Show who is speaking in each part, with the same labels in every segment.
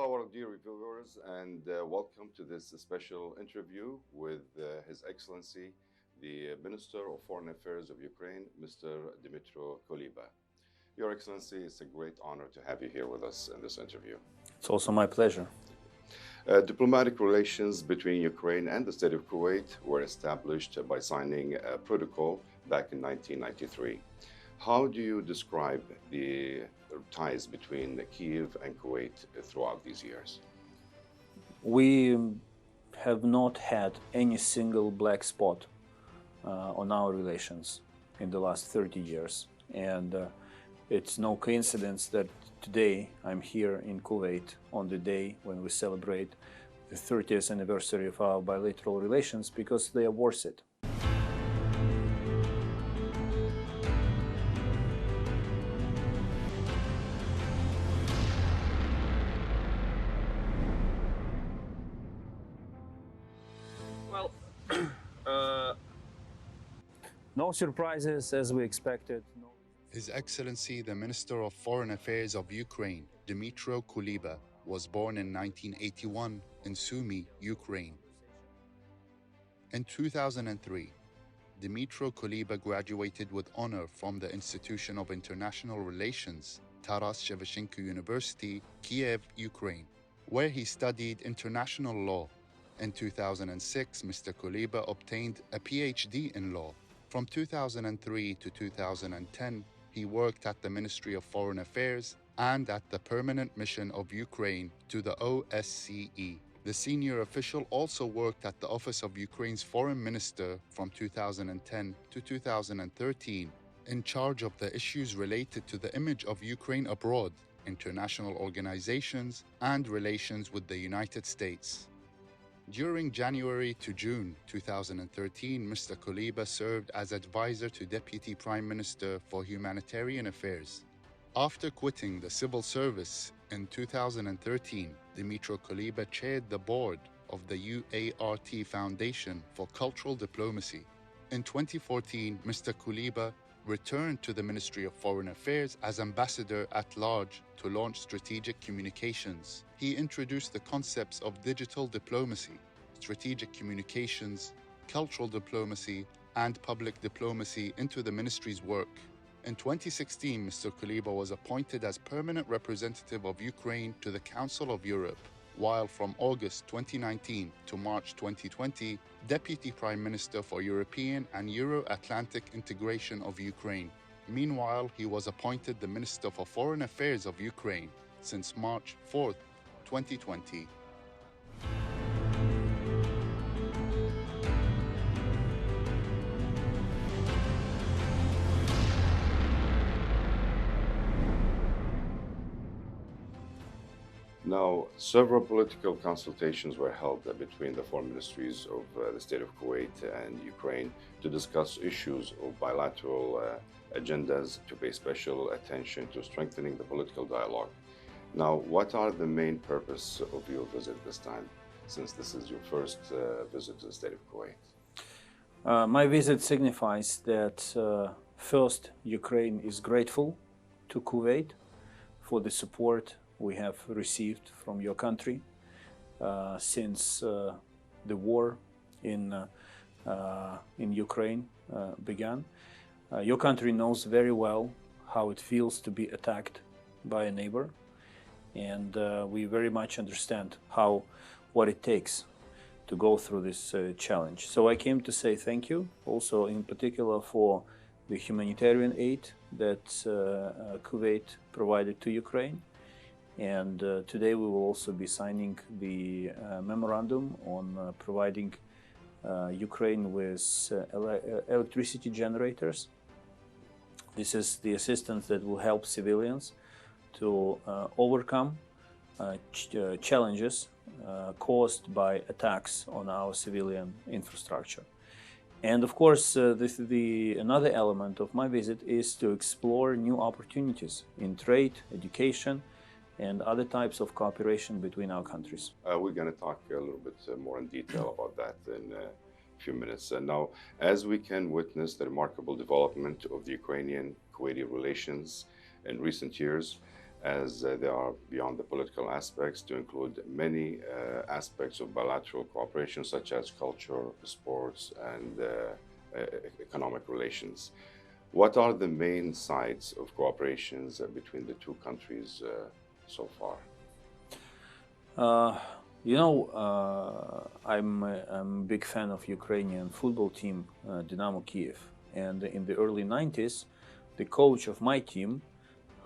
Speaker 1: Hello, our dear viewers, and welcome to this special interview with His Excellency, the Minister of Foreign Affairs of Ukraine, Mr. Dmytro Kuleba. Your Excellency, it's a great honor to have you here with us in this interview.
Speaker 2: It's also my pleasure.
Speaker 1: Diplomatic relations between Ukraine and the state of Kuwait were established by signing a protocol back in 1993. How do you describe the ties between Kyiv and Kuwait throughout these years?
Speaker 2: We have not had any single black spot on our relations in the last 30 years. And it's no coincidence that today I'm here in Kuwait on the day when we celebrate the 30th anniversary of our bilateral relations, because they are worth it. Well, no surprises as we expected.
Speaker 3: His Excellency, the Minister of Foreign Affairs of Ukraine, Dmytro Kuleba, was born in 1981 in Sumy, Ukraine. In 2003, Dmytro Kuleba graduated with honor from the Institution of International Relations, Taras Shevchenko University, Kiev, Ukraine, where he studied international law. In 2006, Mr. Kuleba obtained a PhD in law. From 2003 to 2010, he worked at the Ministry of Foreign Affairs and at the Permanent Mission of Ukraine to the OSCE. The senior official also worked at the Office of Ukraine's Foreign Minister from 2010 to 2013, in charge of the issues related to the image of Ukraine abroad, international organizations, and relations with the United States. During January to June 2013, Mr. Kuleba served as advisor to Deputy Prime Minister for Humanitarian Affairs. After quitting the civil service in 2013, Dmytro Kuleba chaired the board of the UART Foundation for Cultural Diplomacy. In 2014, Mr. Kuleba returned to the Ministry of Foreign Affairs as ambassador at large to launch strategic communications. He introduced the concepts of digital diplomacy, strategic communications, cultural diplomacy, and public diplomacy into the ministry's work. In 2016, Mr. Kuleba was appointed as permanent representative of Ukraine to the Council of Europe, while from August 2019 to March 2020, Deputy Prime Minister for European and Euro-Atlantic Integration of Ukraine. Meanwhile, he was appointed the Minister for Foreign Affairs of Ukraine since March 4, 2020.
Speaker 1: Now, several political consultations were held between the foreign ministries of the state of Kuwait and Ukraine to discuss issues of bilateral agendas, to pay special attention to strengthening the political dialogue. Now, what are the main purpose of your visit this time, since this is your first visit to the state of Kuwait?
Speaker 2: My visit signifies that first, Ukraine is grateful to Kuwait for the support we have received from your country since the war in Ukraine began. Your country knows very well how it feels to be attacked by a neighbor, and we very much understand what it takes to go through this challenge. So I came to say thank you, also in particular for the humanitarian aid that Kuwait provided to Ukraine. And today we will also be signing the memorandum on providing Ukraine with electricity generators. This is the assistance that will help civilians to overcome challenges caused by attacks on our civilian infrastructure. And of course, another element of my visit is to explore new opportunities in trade, education, and other types of cooperation between our countries.
Speaker 1: We're going to talk a little bit more in detail about that in a few minutes. Now, as we can witness the remarkable development of the Ukrainian-Kuwaiti relations in recent years, as they are beyond the political aspects to include many aspects of bilateral cooperation, such as culture, sports, and economic relations. What are the main sides of cooperations between the two countries so far?
Speaker 2: Uh, I'm a big fan of Ukrainian football team, Dynamo Kiev. And in the early 90s, the coach of my team,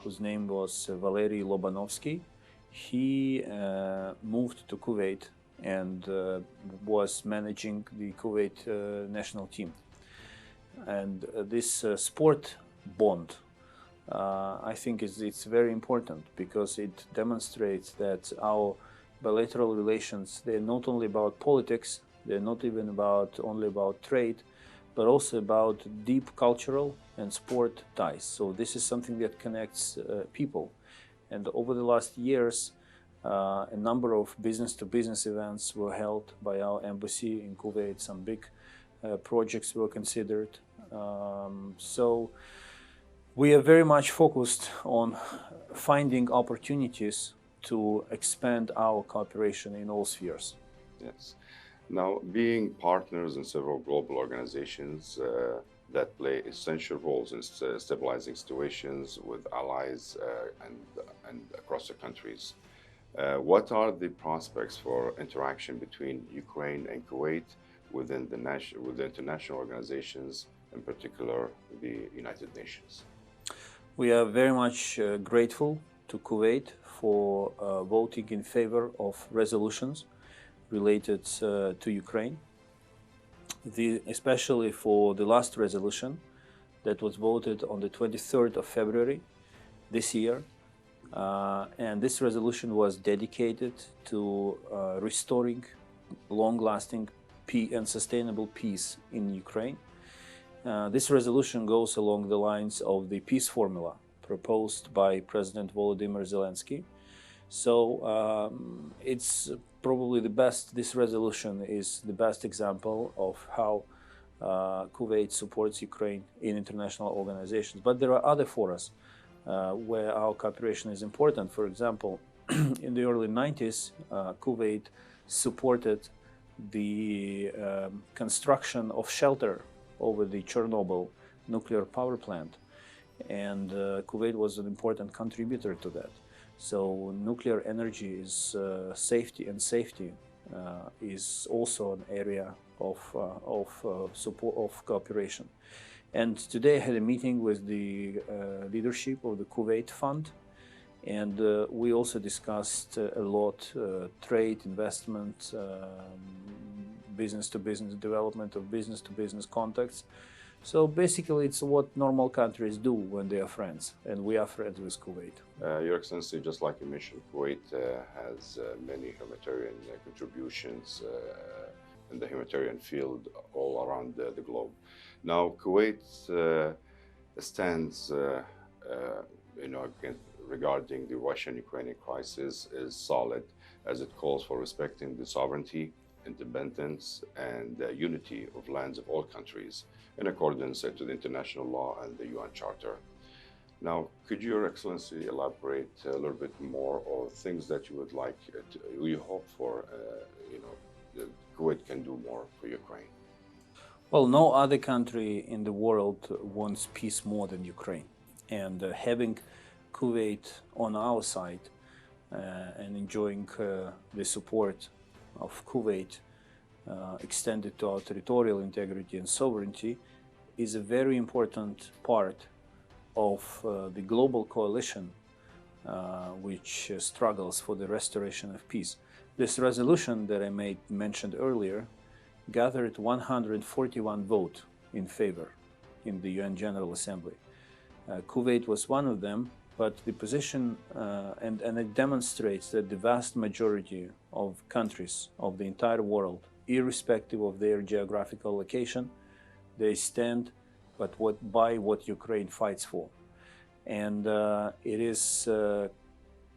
Speaker 2: whose name was Valery Lobanovsky, he moved to Kuwait and was managing the Kuwait national team. And this sport bond, I think it's very important because it demonstrates that our bilateral relations, they're not only about politics, they're not even only about trade, but also about deep cultural and sport ties. So this is something that connects people. And over the last years, a number of business-to-business events were held by our embassy in Kuwait. Some big projects were considered. So we are very much focused on finding opportunities to expand our cooperation in all spheres.
Speaker 1: Yes. Now, being partners in several global organizations that play essential roles in stabilizing situations with allies and across the countries, what are the prospects for interaction between Ukraine and Kuwait within with the international organizations, in particular the United Nations?
Speaker 2: We are very much grateful to Kuwait for voting in favor of resolutions related to Ukraine, especially for the last resolution that was voted on the 23rd of February this year. And this resolution was dedicated to restoring long-lasting and sustainable peace in Ukraine. This resolution goes along the lines of the peace formula proposed by President Volodymyr Zelensky. So it's probably this resolution is the best example of how Kuwait supports Ukraine in international organizations. But there are other forums where our cooperation is important. For example, in the early 90s, Kuwait supported the construction of shelter over the Chernobyl nuclear power plant. And Kuwait was an important contributor to that. So nuclear energy is safety is also an area of support of cooperation. And today I had a meeting with the leadership of the Kuwait Fund, and we also discussed a lot trade, investment, business-to-business development of business-to-business contacts. So basically, it's what normal countries do when they are friends, and we are friends with Kuwait.
Speaker 1: Your Excellency, just like you mentioned, Kuwait has many humanitarian contributions in the humanitarian field all around the globe. Now, Kuwait stands, regarding the Russian-Ukrainian crisis, is solid as it calls for respecting the sovereignty, independence, and unity of lands of all countries in accordance to the international law and the UN Charter. Now, could Your Excellency elaborate a little bit more on things that you would like, you hope for, that Kuwait can do more for Ukraine?
Speaker 2: Well, no other country in the world wants peace more than Ukraine. And having Kuwait on our side and enjoying the support of Kuwait extended to our territorial integrity and sovereignty is a very important part of the global coalition which struggles for the restoration of peace. This resolution that I mentioned earlier gathered 141 votes in favor in the UN General Assembly. Kuwait was one of them, but the position, and it demonstrates that the vast majority of countries of the entire world, irrespective of their geographical location, they stand by what Ukraine fights for. And it is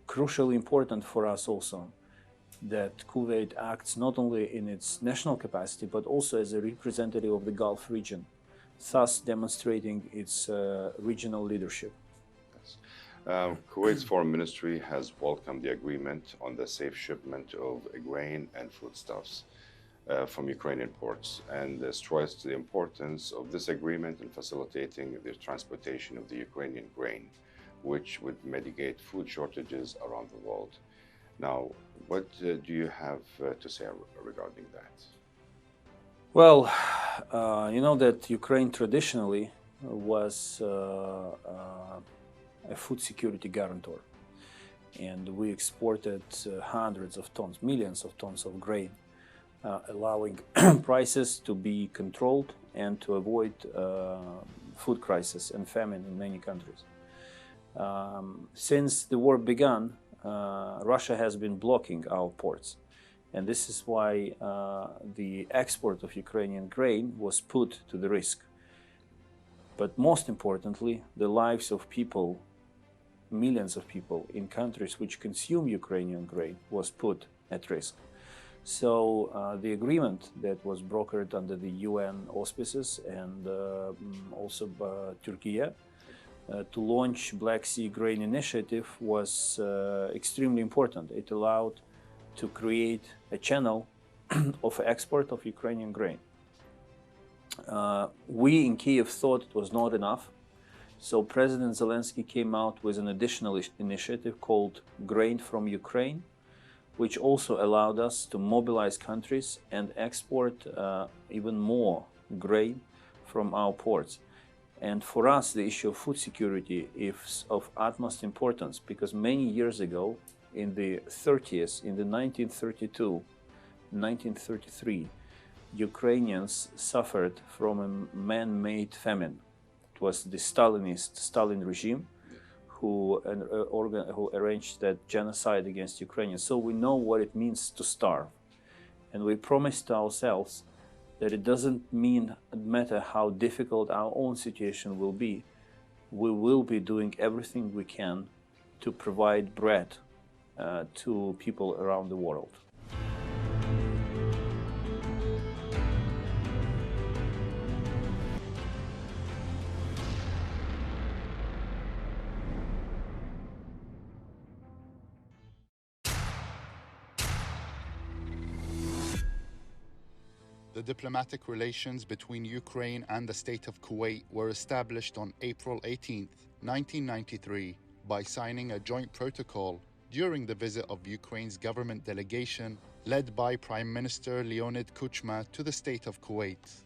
Speaker 2: crucially important for us also that Kuwait acts not only in its national capacity, but also as a representative of the Gulf region, thus demonstrating its regional leadership.
Speaker 1: Yes. Kuwait's foreign ministry has welcomed the agreement on the safe shipment of grain and foodstuffs from Ukrainian ports and stressed the importance of this agreement in facilitating the transportation of the Ukrainian grain, which would mitigate food shortages around the world. Now, what do you have to say regarding that?
Speaker 2: Well, you know that Ukraine traditionally was a food security guarantor, and we exported hundreds of tons, millions of tons of grain, allowing prices to be controlled and to avoid food crisis and famine in many countries. Since the war began, Russia has been blocking our ports, and this is why the export of Ukrainian grain was put to the risk. But most importantly, the lives of people, millions of people in countries which consume Ukrainian grain, was put at risk. So the agreement that was brokered under the UN auspices and also Turkey to launch Black Sea Grain Initiative was extremely important. It allowed to create a channel of export of Ukrainian grain. We in Kiev thought it was not enough, so President Zelensky came out with an additional initiative called Grain from Ukraine, which also allowed us to mobilize countries and export even more grain from our ports. And for us, the issue of food security is of utmost importance, because many years ago, in the 30s, in the 1932, 1933, Ukrainians suffered from a man-made famine. It was the Stalin regime who arranged that genocide against Ukrainians. So we know what it means to starve. And we promised to ourselves that it doesn't matter how difficult our own situation will be, we will be doing everything we can to provide bread to people around the world.
Speaker 3: The diplomatic relations between Ukraine and the state of Kuwait were established on April 18, 1993, by signing a joint protocol during the visit of Ukraine's government delegation led by Prime Minister Leonid Kuchma to the state of Kuwait.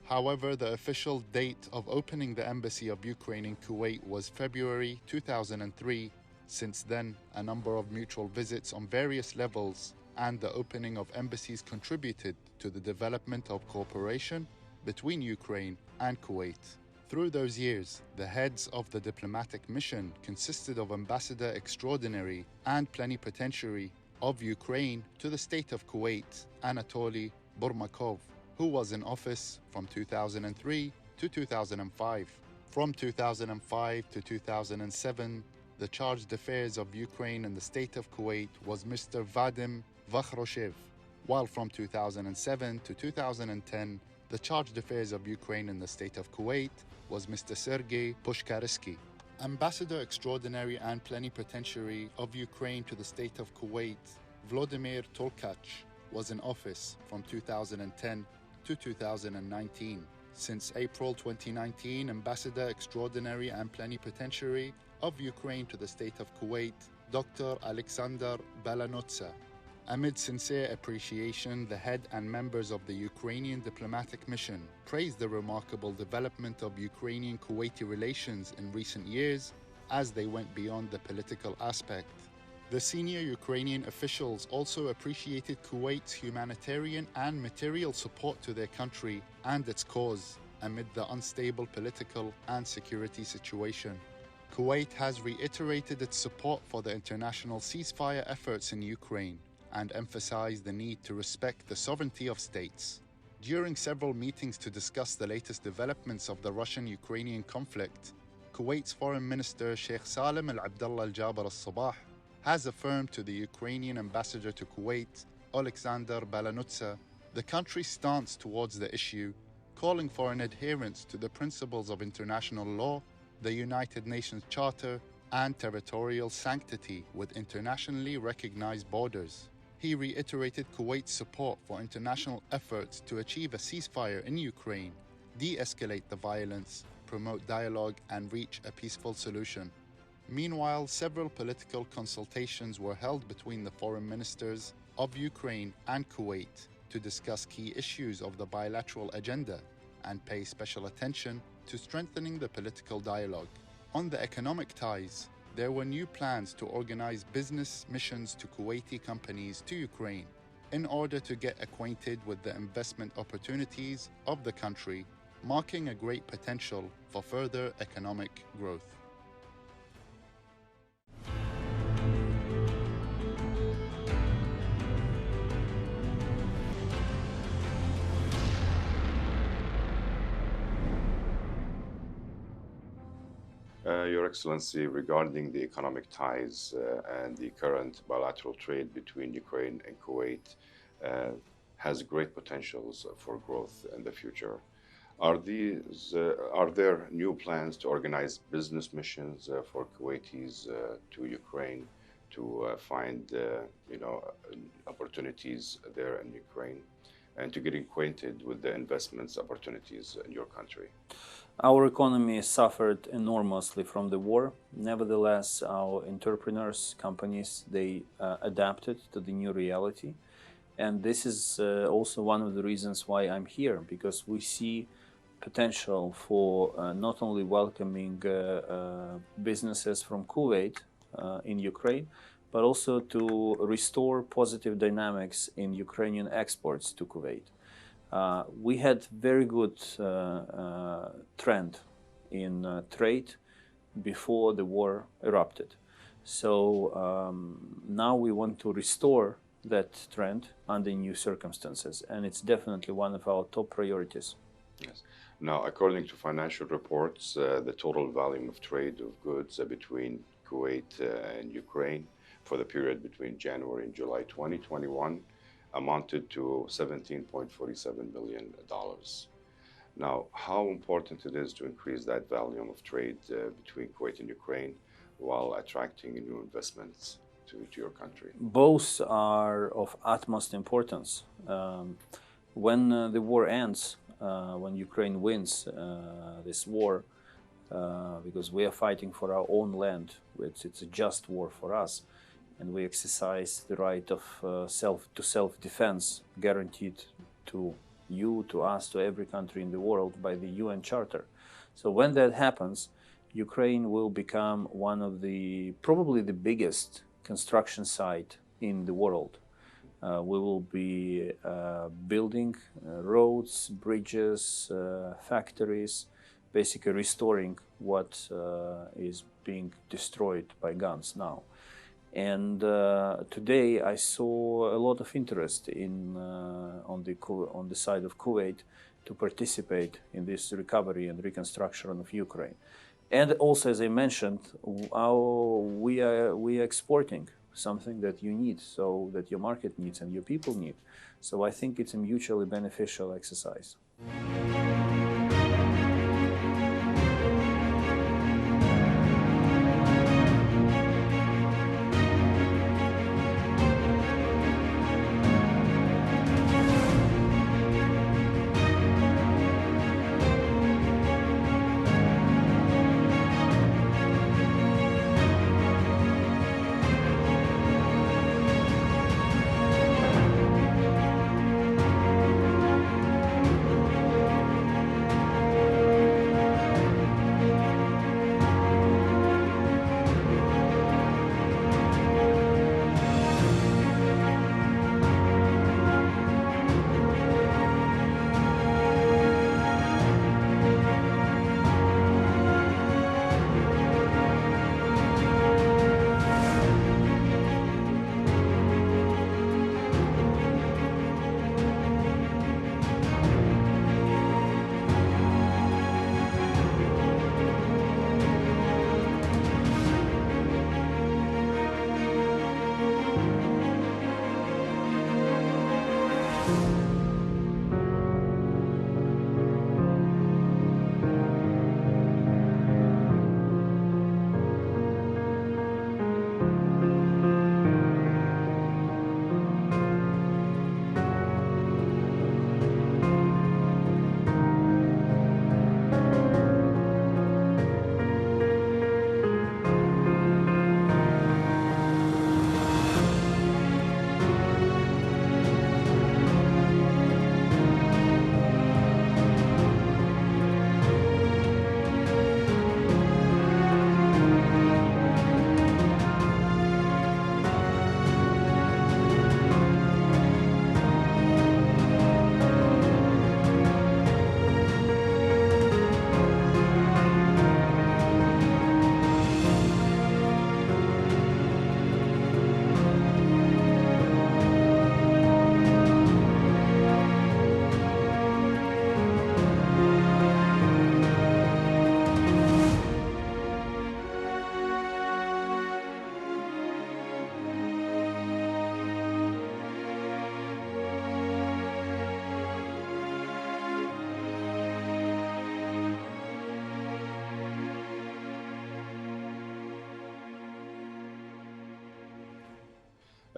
Speaker 3: However, the official date of opening the embassy of Ukraine in Kuwait was February 2003. Since then, a number of mutual visits on various levels and the opening of embassies contributed to the development of cooperation between Ukraine and Kuwait. Through those years, the heads of the diplomatic mission consisted of Ambassador Extraordinary and Plenipotentiary of Ukraine to the state of Kuwait, Anatoly Burmakov, who was in office from 2003 to 2005. From 2005 to 2007, the chargé d'affaires of Ukraine in the state of Kuwait was Mr. Vadim Vakhroshev, while from 2007 to 2010, the chargé d'affaires of Ukraine in the state of Kuwait was Mr. Sergei Pushkarsky. Ambassador Extraordinary and Plenipotentiary of Ukraine to the state of Kuwait, Vladimir Tolkach, was in office from 2010 to 2019. Since April 2019, Ambassador Extraordinary and Plenipotentiary of Ukraine to the state of Kuwait, Dr. Alexander Balanotsa. Amid sincere appreciation, the head and members of the Ukrainian diplomatic mission praised the remarkable development of Ukrainian-Kuwaiti relations in recent years as they went beyond the political aspect. The senior Ukrainian officials also appreciated Kuwait's humanitarian and material support to their country and its cause amid the unstable political and security situation. Kuwait has reiterated its support for the international ceasefire efforts in Ukraine and emphasized the need to respect the sovereignty of states. During several meetings to discuss the latest developments of the Russian-Ukrainian conflict, Kuwait's Foreign Minister Sheikh Salem Al-Abdullah Al-Jaber Al-Sabah has affirmed to the Ukrainian ambassador to Kuwait, Alexander Balanotsa, the country's stance towards the issue calling for an adherence to the principles of international law, the United Nations Charter, and territorial sanctity with internationally recognized borders. He reiterated Kuwait's support for international efforts to achieve a ceasefire in Ukraine, de-escalate the violence, promote dialogue, and reach a peaceful solution. Meanwhile, several political consultations were held between the foreign ministers of Ukraine and Kuwait to discuss key issues of the bilateral agenda and pay special attention to strengthening the political dialogue. On the economic ties, there were new plans to organize business missions to Kuwaiti companies to Ukraine in order to get acquainted with the investment opportunities of the country, marking a great potential for further economic growth.
Speaker 1: Your Excellency, regarding the economic ties and the current bilateral trade between Ukraine and Kuwait has great potentials for growth in the future. Are there new plans to organize business missions for Kuwaitis to Ukraine to find opportunities there in Ukraine and to get acquainted with the investments opportunities in your country?
Speaker 2: Our economy suffered enormously from the war. Nevertheless, our entrepreneurs, companies, they adapted to the new reality. And this is also one of the reasons why I'm here, because we see potential for not only welcoming businesses from Kuwait in Ukraine, but also to restore positive dynamics in Ukrainian exports to Kuwait. We had very good trend in trade before the war erupted. So now we want to restore that trend under new circumstances, and it's definitely one of our top priorities.
Speaker 1: Yes. Now, according to financial reports, the total volume of trade of goods between Kuwait and Ukraine for the period between January and July 2021 amounted to $17.47 billion. Now, how important it is to increase that volume of trade between Kuwait and Ukraine while attracting new investments to your country?
Speaker 2: Both are of utmost importance. When the war ends, when Ukraine wins this war, because we are fighting for our own land, it's a just war for us, and we exercise the right of self-defense guaranteed to you, to us, to every country in the world by the UN Charter. So when that happens, Ukraine will become one of probably the biggest construction site in the world. We will be building roads, bridges, factories, basically restoring what is being destroyed by guns now. And today I saw a lot of interest on the side of Kuwait to participate in this recovery and reconstruction of Ukraine. And also, as I mentioned, we are exporting something that you need, so that your market needs and your people need. So I think it's a mutually beneficial exercise.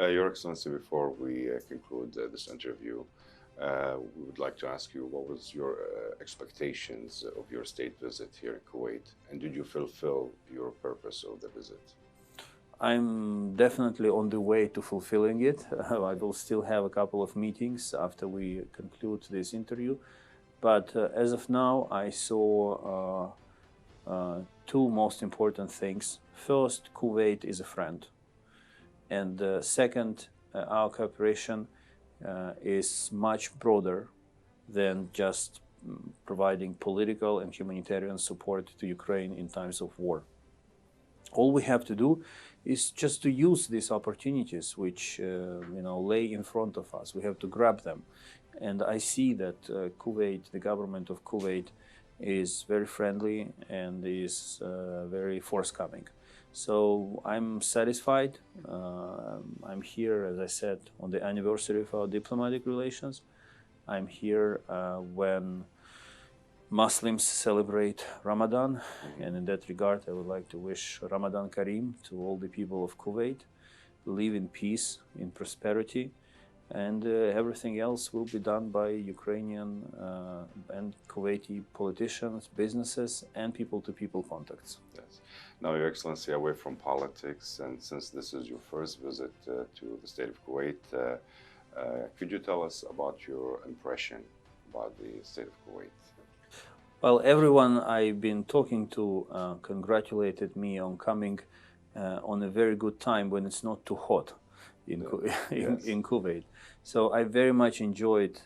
Speaker 1: Your Excellency, before we conclude this interview, we would like to ask you what was your expectations of your state visit here in Kuwait, and did you fulfill your purpose of the visit?
Speaker 2: I'm definitely on the way to fulfilling it. I will still have a couple of meetings after we conclude this interview. But as of now, I saw two most important things. First, Kuwait is a friend. And second, our cooperation is much broader than just providing political and humanitarian support to Ukraine in times of war. All we have to do is just to use these opportunities which lay in front of us. We have to grab them. And I see that Kuwait, the government of Kuwait, is very friendly and is very forthcoming. So I'm satisfied. I'm here, as I said, on the anniversary of our diplomatic relations. I'm here when Muslims celebrate Ramadan, and in that regard, I would like to wish Ramadan Kareem to all the people of Kuwait. Live in peace, in prosperity, and everything else will be done by Ukrainian and Kuwaiti politicians, businesses, and people-to-people contacts.
Speaker 1: Yes. Now, Your Excellency, away from politics, and since this is your first visit to the state of Kuwait, could you tell us about your impression about the state of Kuwait?
Speaker 2: Well, everyone I've been talking to congratulated me on coming on a very good time when it's not too hot in Kuwait. So I very much enjoyed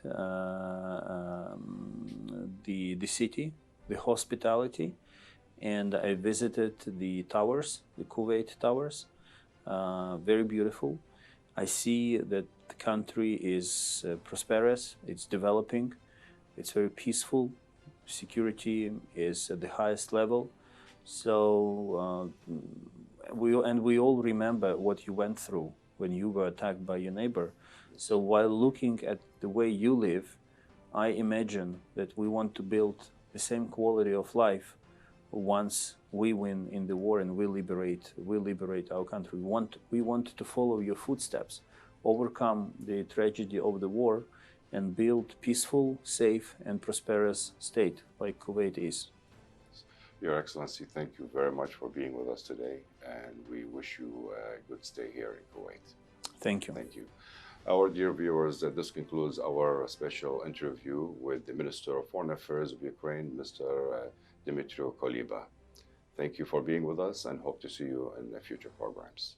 Speaker 2: the city, the hospitality, and I visited the towers, the Kuwait towers, very beautiful. I see that the country is prosperous, it's developing, it's very peaceful. Security is at the highest level. So we all remember what you went through when you were attacked by your neighbor. So while looking at the way you live, I imagine that we want to build the same quality of life once we win in the war and we liberate our country. We want to follow your footsteps, overcome the tragedy of the war, and build peaceful, safe, and prosperous state like Kuwait is.
Speaker 1: Your Excellency, thank you very much for being with us today, and we wish you a good stay here in Kuwait.
Speaker 2: Thank you.
Speaker 1: Thank you. Our dear viewers, this concludes our special interview with the Minister of Foreign Affairs of Ukraine, Mr. Dmytro Kuleba. Thank you for being with us and hope to see you in future programs.